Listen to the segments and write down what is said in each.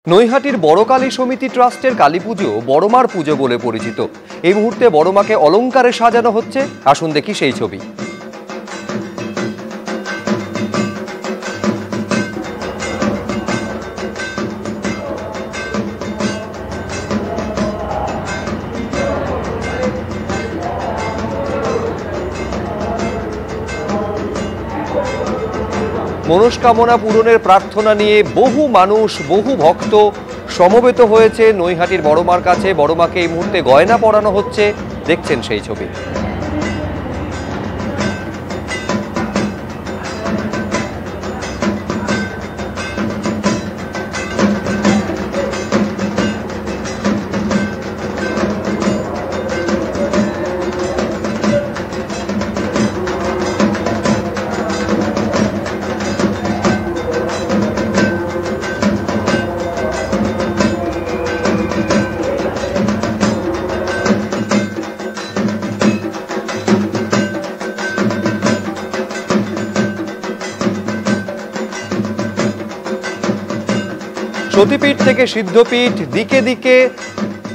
নৈহাটির বড়কালী সমিতি ট্রাস্টের কালী পুজো বড়মার পুজো বলে পরিচিত। এই মুহূর্তে বড়মাকে অলংকারে সাজানো হচ্ছে। আসুন দেখি সেই ছবি। মনস্কামনা পূরণের প্রার্থনা নিয়ে বহু মানুষ, বহু ভক্ত সমবেত হয়েছে নৈহাটির বড়মার কাছে। বড়মাকে এই মুহূর্তে গয়না পরানো হচ্ছে, দেখছেন সেই ছবি। সতীপীঠ থেকে সিদ্ধপীঠ, দিকে দিকে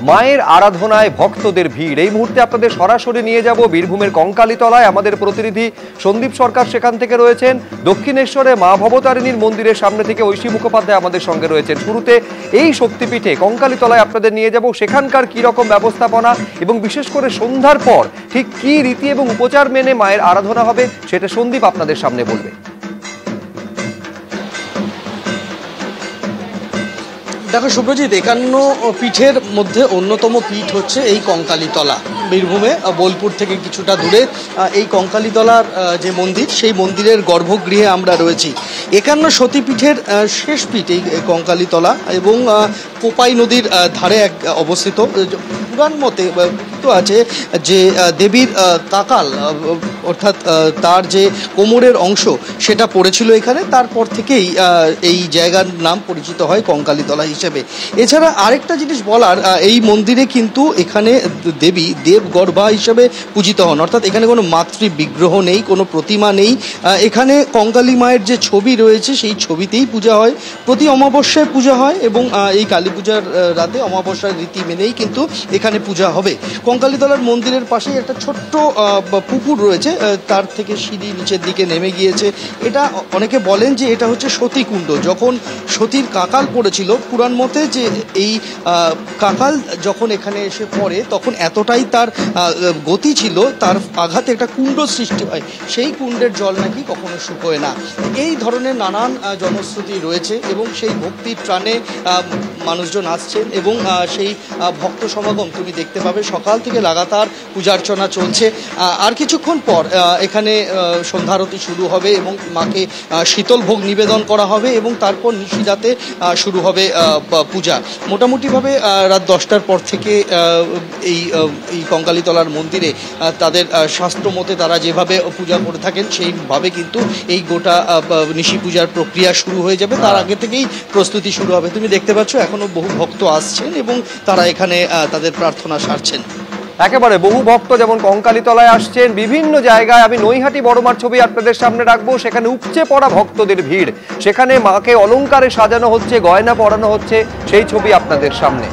মায়ের আরাধনায় ভক্তদের ভিড়। এই মুহূর্তে আপনাদের সরাসরি নিয়ে যাব বীরভূমের কঙ্কালীতলায়। আমাদের প্রতিনিধি সন্দীপ সরকার সেখান থেকে রয়েছেন। দক্ষিণেশ্বরে মা ভবতারিণীর মন্দিরের সামনে থেকে ঐশী মুখোপাধ্যায় আমাদের সঙ্গে রয়েছেন। শুরুতে এই শক্তিপীঠে কঙ্কালীতলায় আপনাদের নিয়ে যাব, সেখানকার কি রকম ব্যবস্থাপনা এবং বিশেষ করে সন্ধ্যার পর ঠিক কি রীতি এবং উপচার মেনে মায়ের আরাধনা হবে সেটা সন্দীপ আপনাদের সামনে বলবে। দেখো শুভ্রজিৎ, 51 পীঠের মধ্যে অন্যতম পীঠ হচ্ছে এই কঙ্কালীতলা। বীরভূমে বোলপুর থেকে কিছুটা দূরে এই কঙ্কালীতলার যে মন্দির, সেই মন্দিরের গর্ভগৃহে আমরা রয়েছি। 51 সতীপীঠের শেষ পীঠ এই কঙ্কালীতলা এবং কোপাই নদীর ধারে অবস্থিত। পুরাণ মতে আছে যে দেবীর কাকাল অর্থাৎ তার যে কোমরের অংশ সেটা পড়েছিল এখানে, তারপর থেকেই এই জায়গার নাম পরিচিত হয় কঙ্কালীতলা হিসেবে। এছাড়া আরেকটা জিনিস বলার, এই মন্দিরে কিন্তু এখানে দেবী দেবগর্ভা হিসেবে পূজিত হন, অর্থাৎ এখানে কোনো মাতৃ বিগ্রহ নেই, কোনো প্রতিমা নেই। এখানে কঙ্কালী মায়ের যে ছবি রয়েছে সেই ছবিতেই পূজা হয়। প্রতি অমাবস্যায় পূজা হয় এবং এই কালী পূজার রাতে অমাবস্যার রীতি মেনেই কিন্তু এখানে পূজা হবে। কঙ্কালীতলার মন্দিরের পাশেই একটা ছোট্ট পুকুর রয়েছে, তার থেকে সিঁড়ি নিচের দিকে নেমে গিয়েছে। এটা অনেকে বলেন যে এটা হচ্ছে সতীকুণ্ড। যখন সতীর কাকাল পড়েছিল, পুরাণ মতে যে এই কাকাল যখন এখানে এসে পড়ে তখন এতটাই তার গতি ছিল, তার আঘাতে একটা কুণ্ড সৃষ্টি হয়। সেই কুণ্ডের জল নাকি কখনো শুকোয় না। এই ধরনের নানান জনশ্রুতি রয়েছে এবং সেই ভক্তির প্রাণে মানুষজন আসছেন এবং সেই ভক্ত সমাগম তুমি দেখতে পাবে। সকাল থেকে লাগাতার পূজার্চনা চলছে। আর কিছুক্ষণ পর এখানে সন্ধ্যারতি শুরু হবে এবং মাকে শীতল ভোগ নিবেদন করা হবে এবং তারপর নিশিরাতে শুরু হবে পূজা। মোটামুটিভাবে রাত 10টার পর থেকে এই কঙ্কালীতলার মন্দিরে তাদের শাস্ত্র মতে তারা যেভাবে পূজা করে থাকেন সেইভাবে কিন্তু এই গোটা নিশি পূজার প্রক্রিয়া শুরু হয়ে যাবে। তার আগে থেকেই প্রস্তুতি শুরু হবে। তুমি দেখতে পাচ্ছ এখনো বহু ভক্ত আসছেন এবং তারা এখানে তাদের প্রার্থনা সারছেন। একেবারে বহু ভক্ত যেমন কঙ্কালীতলায় আসছেন, বিভিন্ন জায়গায় আমি নৈহাটি বড়মার ছবি আপনাদের সামনে রাখবো। সেখানে উপচে পড়া ভক্তদের ভিড়, সেখানে মাকে অলংকারে সাজানো হচ্ছে, গয়না পরানো হচ্ছে, সেই ছবি আপনাদের সামনে।